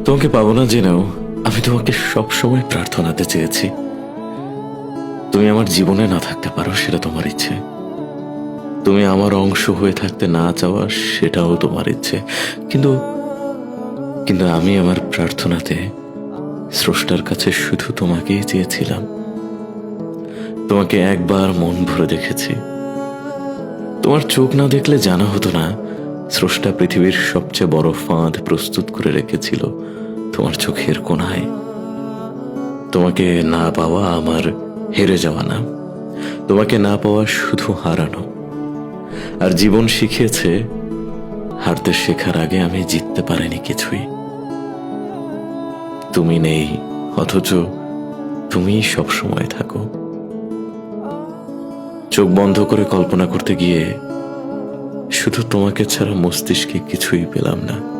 তোমাকে পাবো না জেনেও আমি তোমাকে সব সময় প্রার্থনাতে চেয়েছি। তুমি আমার জীবনে না থাকতে পারো, সেটা তোমার ইচ্ছে। তুমি আমার অংশ হয়ে থাকতে না চাওয়া, সেটাও তোমার ইচ্ছে। কিন্তু কিন্তু আমি আমার প্রার্থনাতে স্রষ্টার কাছে শুধু তোমাকেই চেয়েছিলাম। তোমাকে একবার মন ভরে দেখেছি। তোমার চোখ না দেখলে জানা হতো না স্রষ্টা পৃথিবীর সবচেয়ে বড় ফাঁদ প্রস্তুত করে রেখেছিল তোমার চোখের কোণায়। তোমাকে না পাওয়া আমার হেরে যাওয়া না, তোমাকে না পাওয়া শুধু হারানো। আর জীবন শিখিয়েছে হারতে শেখার আগে আমি জিততে পারিনি কিছুই। তুমি নেই, অথচ তুমিই সব সময় থাকো। চোখ বন্ধ করে কল্পনা করতে গিয়ে শুধু তোমাকে ছাড়া মস্তিষ্কে কিছুই পেলাম না।